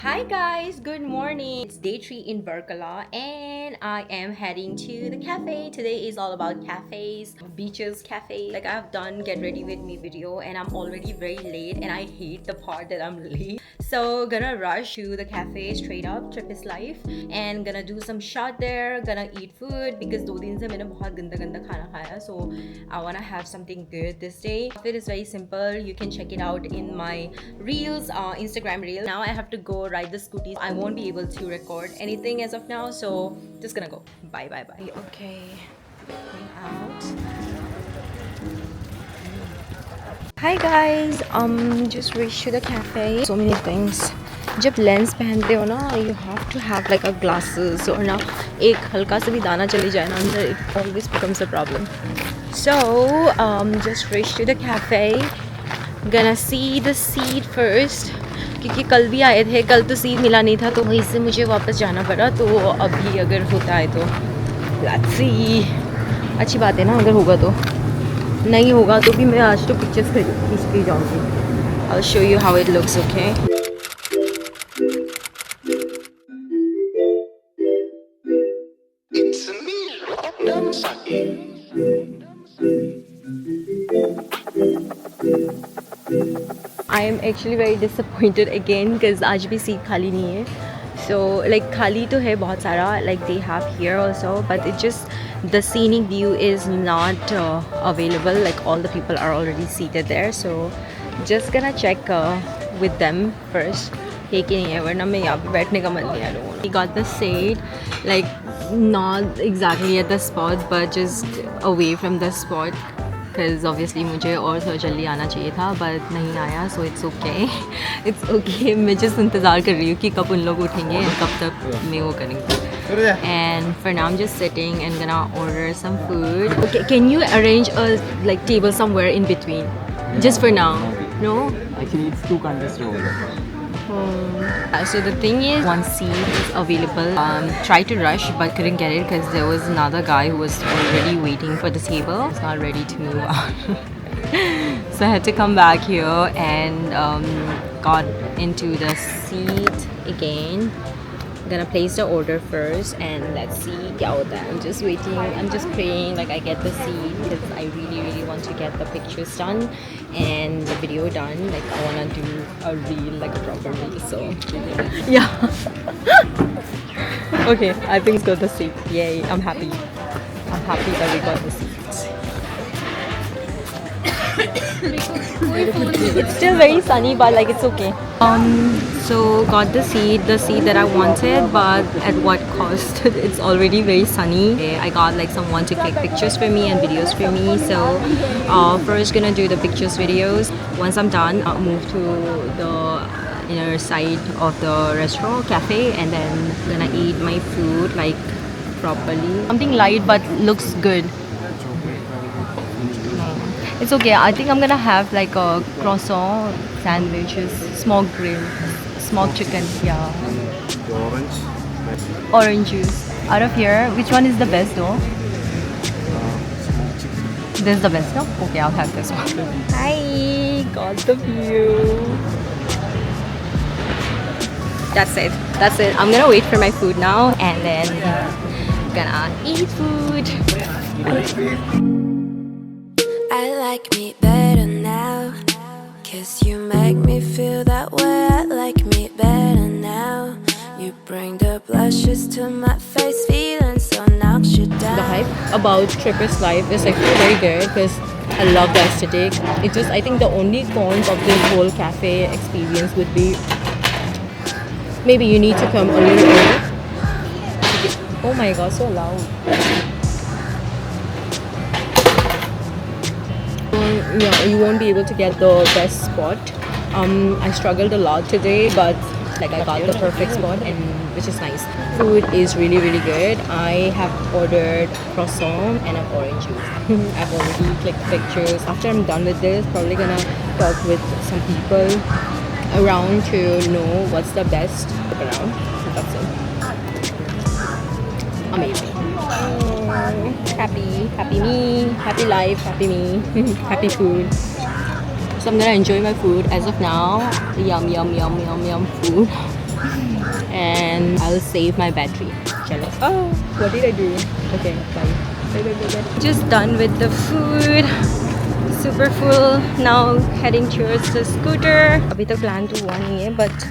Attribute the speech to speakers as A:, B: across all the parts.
A: Hi guys, good morning. It's day 3 in Varkala and I am heading to the cafe. Today is all about cafes, beaches, cafe. Like I've done get ready with me video and I'm already very late and I hate the part that I'm late. So gonna rush to the cafe straight up, trip is life, and gonna do some shot there, gonna eat food because 2 दिन से मैंने बहुत गंदा गंदा खाना खाया. So I wanna have something good this day. It is very simple. You can check it out in my reels, Instagram reels. Now I have to go ride the scooty. I won't be able to record anything as of now, so just gonna go. Bye bye bye. Okay, going out. Hi guys, just reached to the cafe. So many things. जब lens पहनते हो ना, you have to have like a glasses और ना एक हल्का सा भी दाना चली जाए ना अंदर, it always becomes a problem. So just reached to the cafe. Gonna see the seat first क्योंकि कल भी आए थे, कल तो सीट मिला नहीं था तो वहीं से मुझे वापस जाना पड़ा. तो अभी अगर होता है तो let's see. अच्छी बात है ना, अगर होगा तो. नहीं होगा तो भी मैं आज तो पिक्चर्स खींच के जाऊँगी. I'll show you how it looks, okay? I am actually very disappointed again because आज भी सीट खाली नहीं है. So like खाली तो है बहुत सारा, like they have here also, but it just the scenic view is not available. Like all the people are already seated there, so just gonna check with them first. है कि नहीं है, वरना मैं यहाँ पे बैठने का मन नहीं है. We got the seat like not exactly at the spot but just away from the spot. Because obviously मुझे और थोड़ा जल्दी आना चाहिए था but नहीं आया, so it's okay. It's okay. मैं just इंतज़ार कर रही हूँ कि कब उन लोग उठेंगे और कब तक मैं वो करेंगे. And for now I'm just sitting and gonna order some food. Okay, can you arrange a like table somewhere in between? Just for now. No?
B: Actually, it's too congested over there.
A: So the thing is, one seat is available. Tried to rush but couldn't get it because there was another guy who was already waiting for the table. It's not ready to move out. So I had to come back here and got into the seat again. Gonna place the order first and let's see kya hota hai. I'm just waiting. I'm just praying like I get the seat because I really want to get the pictures done and the video done. Like I wanna do a reel, like a proper reel. So yeah. Okay, I think it's got the seat. Yay! I'm happy. I'm happy that we got the seat. It's still very sunny but like it's okay. So got the seat that I wanted, but at what cost? It's already very sunny. I got like someone to click pictures for me and videos for me, so first gonna do the pictures videos. Once I'm done, I'll move to the inner side of the restaurant cafe and then gonna eat my food like properly. Something light but looks good. It's okay. I think I'm gonna have like a croissant sandwiches, smoked grill, smoked chicken. Yeah.
B: Orange.
A: Orange juice. Out of here, which one is the best though? This is the best, no? Okay, I'll have this one. Hi, got the view. That's it. That's it. I'm gonna wait for my food now and then gonna eat food.
C: I like me better now, 'cause you make me feel that way. I like me better now. You bring the blushes to my face, feeling so knocks you down.
A: The hype about Trippers Life is like very good because I love the aesthetic. It just, I think the only cons of this whole cafe experience would be maybe you need to come a little early. Oh my god, so loud. Yeah, you won't be able to get the best spot. I struggled a lot today, but like I got the perfect spot, and which is nice. Food is really good. I have ordered croissant and an orange juice. I've already clicked pictures. After I'm done with this, probably gonna talk with some people around to know what's the best around. So that's it. Amazing. Happy me, happy life, happy me, happy food. So I'm gonna enjoy my food as of now. Yum food. and I'll save my battery. Chalo. Oh, what did I do? Okay, bye. Bye. Just done with the food. Super full. Now heading towards the scooter. अभी तक plan तो हुआ नहीं है, but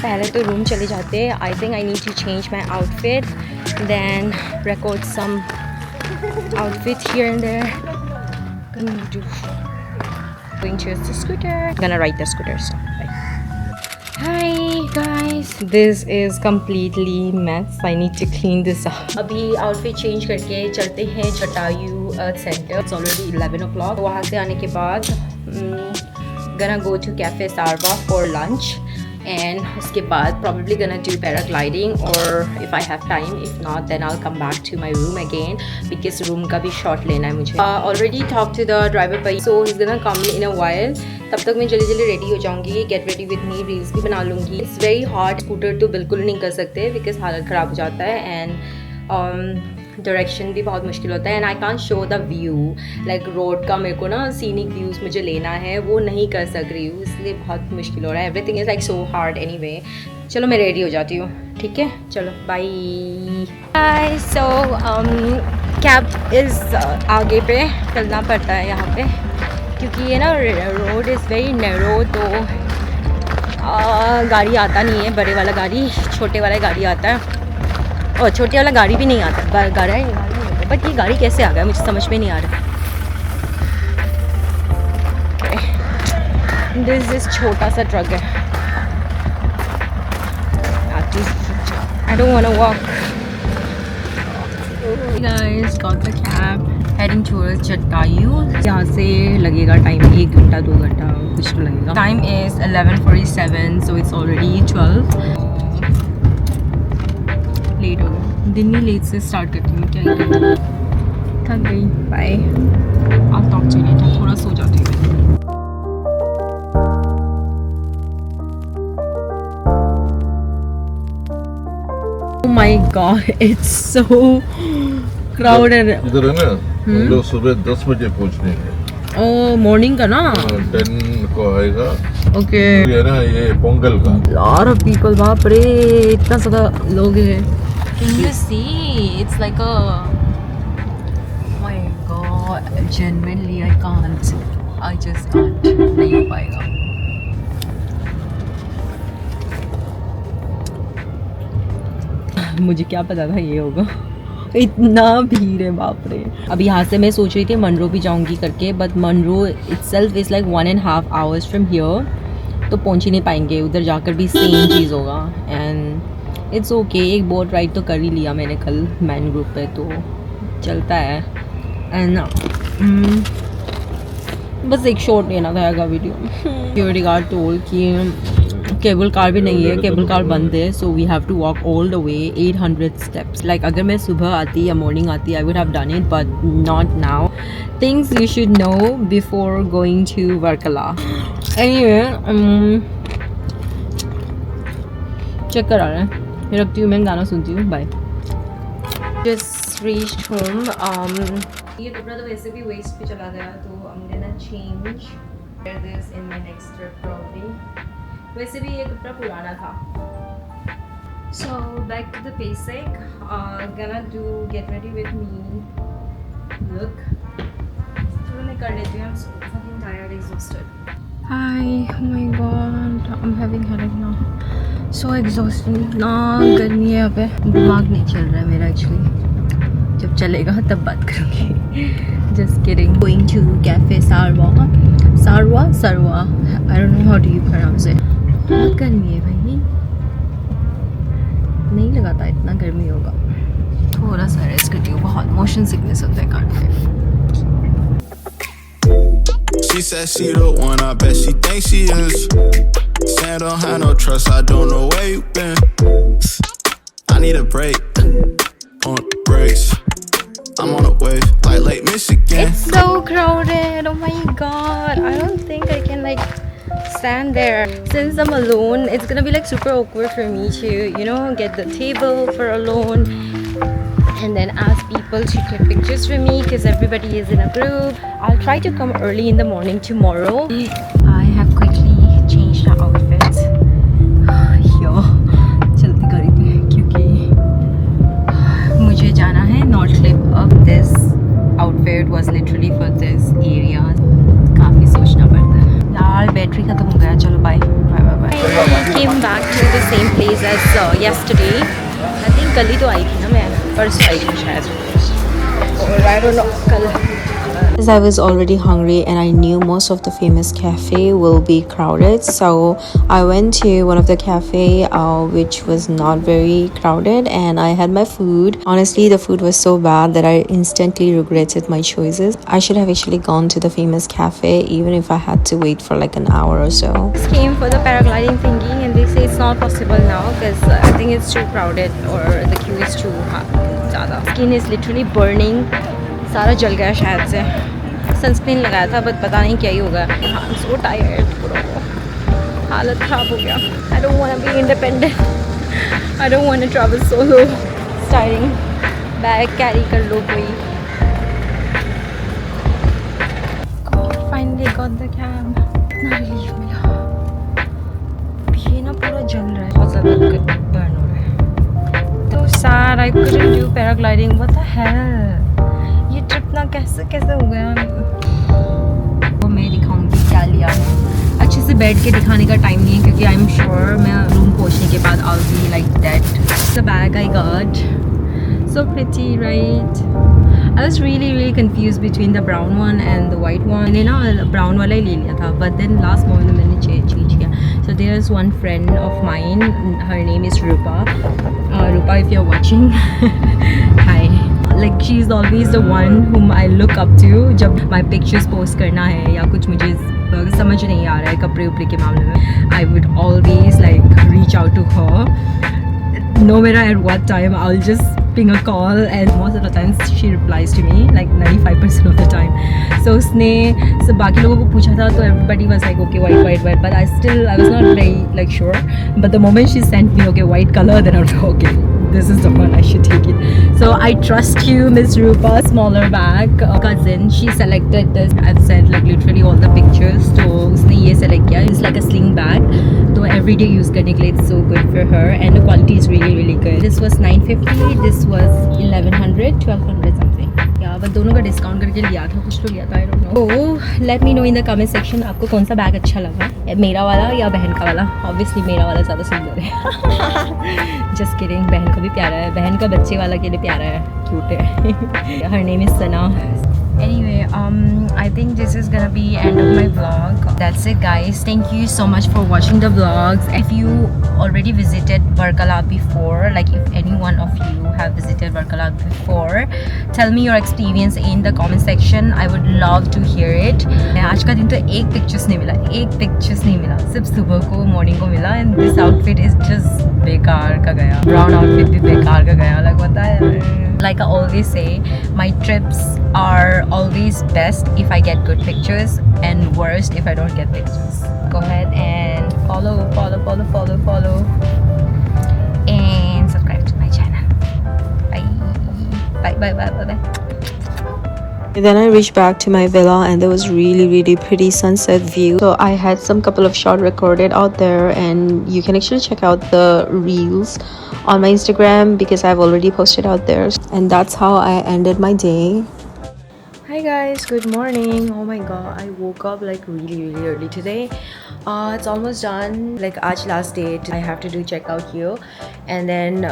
A: पहले तो room चले जाते हैं. I think I need to change my outfit, then record some outfit here and there. Going towards the scooter. Gonna ride the scooter, so bye. Hi guys, this is completely mess. I need to clean this up. अभी outfit change करके चलते हैं Jatayu center. It's already 11 o'clock. वहाँ से आने के बाद gonna go to Cafe Sarva for lunch. And उसके बाद probably gonna do paragliding, or if I have time, if not then I'll come back to my room again because room का भी shot लेना है मुझे. Already talked to the driver भाई, so he's gonna come in a while. तब तक मैं जल्दी रेडी हो जाऊंगी, get ready with me, reels भी बना लूँगी. It's very hot, scooter तो बिल्कुल नहीं कर सकते because हालत ख़राब हो जाता है and डायरेक्शन भी बहुत मुश्किल होता है and I can't show the view like road का. मेरे को ना सीनिक व्यूज़ मुझे लेना है, वो नहीं कर सक रही हूँ, इसलिए बहुत मुश्किल हो रहा है. Everything is like so hard anyway. चलो मैं रेडी हो जाती हूँ, ठीक है, चलो बाय. सो कैब इज़ आगे पे चलना पड़ता है यहाँ पे क्योंकि ये ना रोड इज़ वेरी नैरो, तो गाड़ी आता नहीं है, बड़े वाला गाड़ी, छोटे वाला गाड़ी आता है और छोटे वाला गाड़ी भी नहीं आता. गाड़ी नहीं आता, बट ये गाड़ी कैसे आ गया मुझे समझ में नहीं आ रहा. दिस छोटा सा ट्रक है. I don't want to walk. Hey guys, got the cab heading towards Jatayu. यहाँ से लगेगा टाइम 1 घंटा 2 घंटा कुछ तो लगेगा. Time is 11:47, so it's already 12. Late हो गया, दिन ही लेट से स्टार्ट करती हूँ, क्या करूँ, थक गई. बाय, आप टॉक चाहिए, थोड़ा सो जाती हूँ. Oh my god, it's so crowded.
D: इधर है ना, हम लोग सुबह 10 बजे पहुँचने हैं.
A: ओह, मॉर्निंग का ना?
D: 10 को आएगा.
A: ओके.
D: ये ना, ये पोंगल का.
A: Lot of people, बाप रे, इतना ज़्यादा लोग हैं. Can you see? It's like a... Oh my god, genuinely I can't. I just can't. नहीं हो पाएगा. मुझे क्या पता था ये होगा. इतना भीड़ है, बाप रे. अब यहाँ से मैं सोच रही थी मनरो भी जाऊँगी करके, but Munroe itself is like 1.5 hours from here. तो पहुँच ही नहीं पाएंगे, उधर जाकर भी सेम चीज़ होगा. एंड इट्स ओके, एक बोट राइड तो कर ही लिया मैंने कल मैन ग्रुप पे, तो चलता है. एंड बस एक शॉट लेना था का वीडियो. सिक्योरिटी गार्ड टोल कि केबल कार भी नहीं है, केबल कार बंद है, so we have to walk all the way 800 steps. Like अगर मैं सुबह आती या मॉर्निंग आती I would have done it, but not now. Things you should know before going to Varkala. Anyway, check करा रहे हैं, रखती हूँ, मैं गाना सुनती हूँ. बाय. Just reached home. ये कपड़ा तो वैसे भी वेस्ट पे चला गया, तो I'm gonna change this in my next trip probably. वैसे भी ये कपड़ा पुराना था. So back to the basic. Gonna do get ready with me look. चलो मैं कर लेती हूँ. I'm so fucking tired, exhausted. Hi, oh my god, I'm having headache now. So exhausting. ना गर्मी है यहाँ पे, दिमाग नहीं चल रहा है मेरा एक्चुअली. जब चलेगा तब बात करूँगी. Just kidding. Going to Cafe Sarva. Sarva? Sarva. I don't know how do you pronounce it. बहुत गर्मी है भाई, नहीं लगा था इतना गर्मी होगा. थोड़ा सा रेस्ट करती हूँ, बहुत मोशन सिकनेस होता है काट में.
E: She said she the one, I bet she thinks she is. Saying don't have no trust, I don't know where you been. I need a break, on brakes. I'm on a wave, like Lake Michigan.
A: It's so crowded, oh my god. I don't think I can like stand there. Since I'm alone, it's gonna be like super awkward for me to, you know, get the table for alone and then ask people to take pictures for me because everybody is in a group. I'll try to come early in the morning tomorrow. I have quickly changed the outfit. Yo, jaldi kari same place as yesterday. I think कल ही तो आई थी ना मैं, परसों आई थी शायद, or I don't know, कल. As I was already hungry and I knew most of the famous cafe will be crowded, so I went to one of the cafe which was not very crowded, and I had my food. Honestly, the food was so bad that I instantly regretted my choices. I should have actually gone to the famous cafe even if I had to wait for like an hour or so. Just came for the paragliding thingy and they say it's not possible now because I think it's too crowded or the queue is too ज़्यादा. Skin is literally burning. सारा जल गया शायद से. Sunscreen लगाया था but पता नहीं क्या ही होगा. I'm so tired. हालत ख़राब हो गया. I don't want to be independent. I don't want to travel solo. It's tiring. Bag carry कर लो कोई. Finally got the cab. इतना रिलीफ मिला. ये ना पूरा जल रहा है. बहुत ज़्यादा बर्न हो रहा है. So sad. I couldn't do paragliding. What the hell? ये ट्रिप ना कैसे हो गया. वो मैं दिखाऊंगी क्या लिया है. अच्छे से बैठ के दिखाने का टाइम नहीं है क्योंकि आई एम श्योर मैं रूम पहुंचने के बाद I'll be like that. The bag I got, so pretty, right? I was really confused between the brown one and the white one. मैंने ना brown वाला ही ले लिया था, but then last moment मैंने change किया. So there's one friend of mine. Her name is Rupa. Rupa, if you're watching, hi. Like she's always the one whom I look up to जब my pictures post करना है या कुछ मुझे समझ नहीं आ रहा है कपड़े उपड़े के मामले में. I would always like reach out to her. No matter at what time, I'll just ping a call and most of the times she replies to me like 95% of the time. So उसने सब बाकी लोगों को पूछा था तो everybody was like okay white, but I was not very like sure. But the moment she sent me okay white color, then I was like okay, this is the one, I should take it. So I trust you, Miss Rupa. Smaller bag. Cousin, she selected this. I've sent like literally all the pictures. So उसने ये select किया. It's like a sling bag. So everyday use करने के लिए it's so good for her and the quality is really good. This was 950. This was 1100, 1200 something. Yeah, but दोनों का discount करके लिया था. कुछ तो लिया था. I don't know. So let me know in the comment section आपको कौन सा बैग अच्छा लगा. मेरा वाला या बहन का वाला. Obviously मेरा वाला ज़्यादा सुंदर है. Just kidding. बहन का भी प्यारा है. बहन का बच्चे वाला के लिए प्यारा है. Cute है. Her name is Sana. Anyway, I think this is gonna be end of my vlog. That's it, guys. Thank you so much for watching the vlogs. If you already visited Varkala before, like if any one of you have visited Varkala before, tell me your experience in the comment section. I would love to hear it. आज का दिन तो एक pictures नहीं मिला. सिर्फ सुबह को morning को मिला and this outfit is just बेकार का गया. Brown outfit भी बेकार का गया. Like पता है. Like I always say, my trips are always best if I get good pictures and worst if I don't get pictures. Go ahead and follow and subscribe to my channel. Bye. Then I reached back to my villa and there was really pretty sunset view. So I had some couple of shots recorded out there and you can actually check out the reels on my Instagram because I've already posted out there. And that's how I ended my day. Hi guys, good morning. Oh my god, I woke up like really early today. It's almost done. Like आज last date. I have to do checkout here and then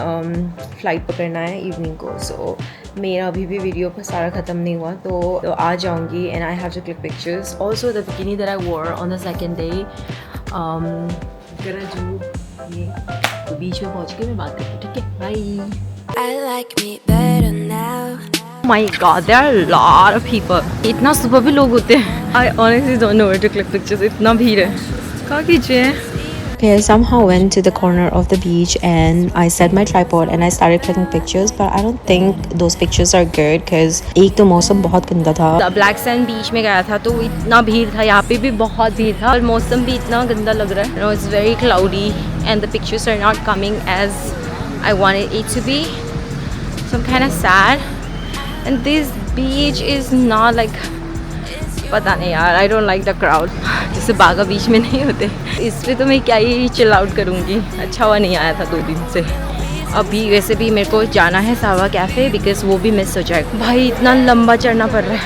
A: flight पकड़ना है evening को. So मेरा अभी भी video पर सारा ख़त्म नहीं हुआ तो आ जाऊँगी and I have to click pictures. Also the bikini that I wore on the second day. गरा जो ये तो बीच में पहुँच के मैं बात करती हूँ. ठीक है, bye.
C: I like me better now.
A: My god, there are a lot of people. इतना सुबह भी लोग होते हैं. I honestly don't know where to click pictures. इतना भीड़ है. क्या कीजिए? Okay, I somehow went to the corner of the beach and I set my tripod and I started clicking pictures, but I don't think those pictures are good because एक तो मौसम बहुत गंदा था. Black Sand Beach में गया था तो इतना भीड़ था. यहाँ पे भी बहुत भीड़ था और मौसम भी इतना गंदा लग रहा है. You know, it's very cloudy and the pictures are not coming as I wanted it to be. So I'm kind of sad. And this beach is not like पता नहीं यार. I don't like the crowd. जैसे बागा बीच में नहीं होते. इस पे तो मैं क्या ही चिल आउट करूँगी. अच्छा हुआ नहीं आया था 2 दिन से. अभी वैसे भी मेरे को जाना है सावा कैफ़े बिकॉज वो भी मिस हो जाएगा. भाई इतना लंबा चढ़ना पड़ रहा है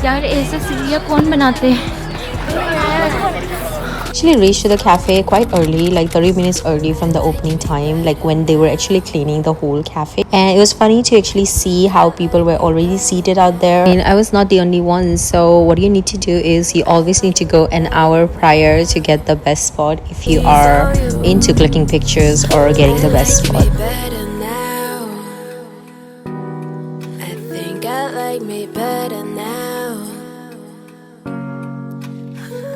A: यार. ऐसे सीढ़ियाँ कौन बनाते हैं? Actually reached to the cafe quite early, like 30 minutes early from the opening time, like when they were actually cleaning the whole cafe. And it was funny to actually see how people were already seated out there. I mean, I was not the only one, so what you need to do is you always need to go an hour prior to get the best spot if you are into clicking pictures or getting the best spot.
C: I think I like me better now.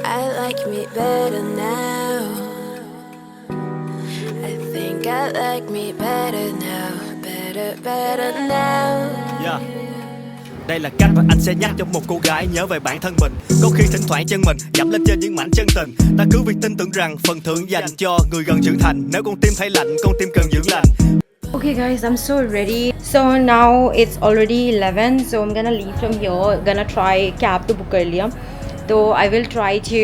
C: I like me better now. I think I like me better now. Better now.
F: Yeah. Đây là cách mà anh sẽ nhắc cho một cô gái nhớ về bản thân mình. Có khi thỉnh thoảng chân mình dẫm lên trên những mảnh chân tình. Ta cứ việc tin tưởng rằng phần thưởng dành cho người gần trưởng thành. Nếu con tim thấy lạnh, con tim cần dưỡng lành.
A: Okay guys, I'm so ready. So now it's already 11, so I'm gonna leave from here. Gonna try cab to book कर लिया. तो I will try to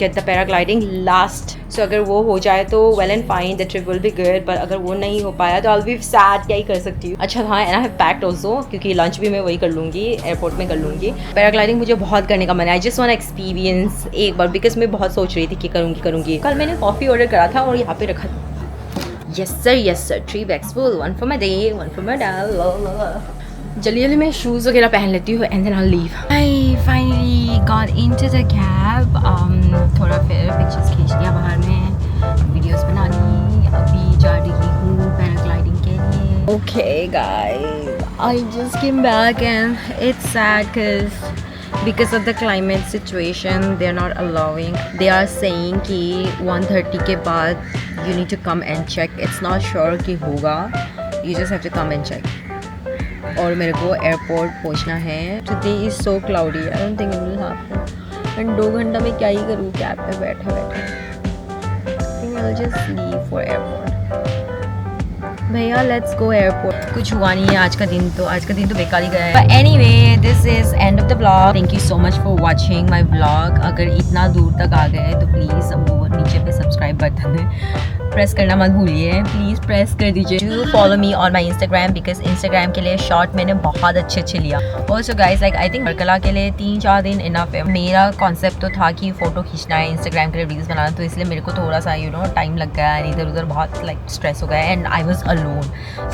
A: get the paragliding last. So अगर वो हो जाए तो well and fine, the trip will be good. But अगर वो नहीं हो पाया तो I'll be sad. क्या ही कर सकती हूँ. अच्छा था, and I have packed also, क्योंकि lunch भी मैं वही कर लूँगी, एयरपोर्ट में कर लूँगी. पैराग्लाइडिंग मुझे बहुत करने का मन है. I just want to experience एक बार, because मैं बहुत सोच रही थी कि करूँगी. कल मैंने कॉफ़ी ऑर्डर करा था और यहाँ पे रखा था. Yes sir, 3 bags full, 1 for my day, 1 for my dad. जल्दी में शूज़ वगैरह पहन लेती हूँ and then I'll leave. I finally got into the cab. थोड़ा फिर पिक्चर्स खींच लिया बाहर में, वीडियोस बना ली. अभी जा रही हूँ पैराग्लाइडिंग के लिए. Okay guys, I just came back and it's sad because of the climate situation they're not allowing. They are saying कि 1:30 के बाद you need to come and check. It's not sure कि होगा. You just have to come and check. और मेरे को airport पहुंचना है. Today is so cloudy. I don't think it will happen. And 2 घंटा में क्या ही करूँ कैब पे बैठा. I think I'll just leave for airport. भैया लेट्स गो एयरपोर्ट. कुछ हुआ नहीं है आज का दिन तो बेकार ही गया है. But anyway, this is end of the vlog. Thank you so much for watching my vlog. अगर इतना दूर तक आ गए तो प्लीज़ वो नीचे पे सब्सक्राइब बटन है प्रेस करना मत भूलिए. प्लीज़ प्रेस कर दीजिए. Do follow me on my Instagram, because Instagram के लिए शॉर्ट मैंने बहुत अच्छे लिया. Also guys like I think Varkala के लिए 3-4 दिन इनफ है. मेरा कॉन्सेप्ट तो था कि फ़ोटो खींचना है, इंस्टाग्राम के लिए रील्स बनाना, तो इसलिए मेरे को थोड़ा सा टाइम लग गया है. इधर उधर बहुत लाइक स्ट्रेस हो गया and I was alone,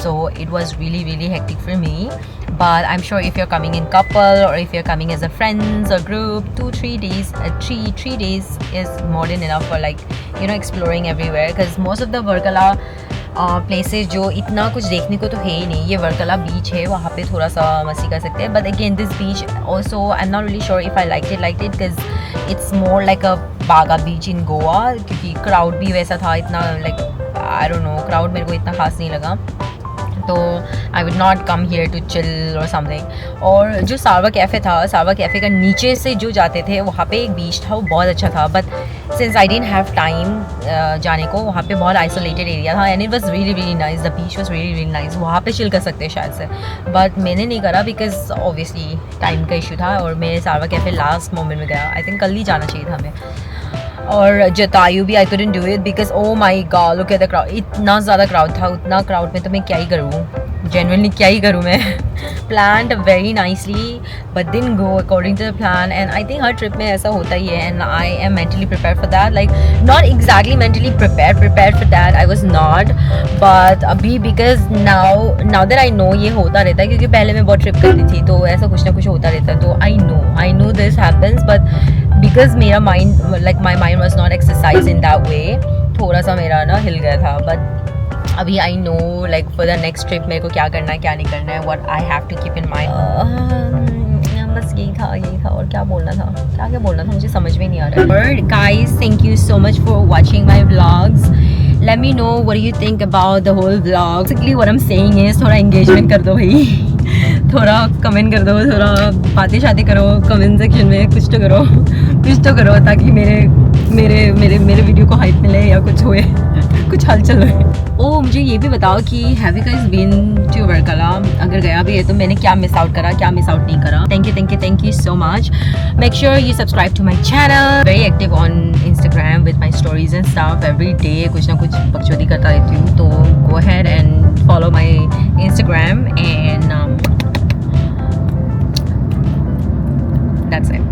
A: so it was really hectic for me. But I'm sure if you're coming in couple or if you're coming as a friends or group, 2-3 days, 3 days is more than enough for like exploring everywhere. Because most of the Varkala places जो इतना कुछ देखने को तो है ही नहीं. ये वर्कला बीच है, वहाँ पे थोड़ा सा मस्ती कर सकते हैं. But again this beach also I'm not really sure if I liked it because it's more like a Baga beach in Goa, क्योंकि crowd भी वैसा था. इतना like I don't know, crowd मेरे को इतना खास नहीं लगा. तो I would not come here to chill और समथिंग. और जो सारवा कैफ़े था, सारवा कैफ़े का नीचे से जो जाते थे वहाँ पे एक बीच था, वो बहुत अच्छा था. But since I didn't have time जाने को, वहाँ पे बहुत आइसोलेटेड एरिया था and it was really nice. The beach was really nice. वहाँ पे चिल कर सकते हैं शायद से, बट मैंने नहीं करा बिकॉज ऑब्वियसली टाइम का इशू था. और मेरे सारवा कैफ़े लास्ट मोमेंट में गया. आई थिंक कल ही जाना चाहिए था हमें. और जतायु भी I couldn't do it because oh my god look at the crowd. इतना ज़्यादा क्राउड था. उतना क्राउड में तो मैं क्या ही करूँ, जेन्युइनली क्या ही करूँ मैं. Planned very nicely but didn't go according to the plan. And I think हर ट्रिप में ऐसा होता ही है and I am mentally prepare for that. Like not exactly mentally prepare for that, I was not. But अभी because now that I know ये होता रहता है, क्योंकि पहले मैं बहुत ट्रिप करती थी तो ऐसा कुछ ना कुछ होता रहता है. तो I know this happens, but because मेरा mind like my mind was not exercise in that way, थोड़ा सा मेरा ना हिल गया था. बट अभी I know like for the next trip मेरे को क्या करना है क्या नहीं करना है, what I have to keep in mind. बस यही था. और क्या बोलना था मुझे समझ में नहीं आ रहा. But guys thank you so much for watching my vlogs. Let me know what you think about the whole vlog. Basically what I am saying is थोड़ा एंगेजमेंट कर दो भाई. थोड़ा कमेंट कर दो, थोड़ा बातें शातें करो कमेंट सेक्शन में. कुछ तो करो ताकि मेरे वीडियो को हाइप मिले या कुछ होए, कुछ हलचल होए. ओ मुझे ये भी बताओ कि have you guys been to Varkala? अगर गया भी है तो मैंने क्या मिस आउट करा, क्या मिस आउट नहीं करा. Thank you so much. Make sure you subscribe to my channel. Very active on Instagram with my stories and stuff. Every day कुछ ना कुछ बकचोदी करता रहती हूँ. तो go ahead and follow my Instagram and that's it.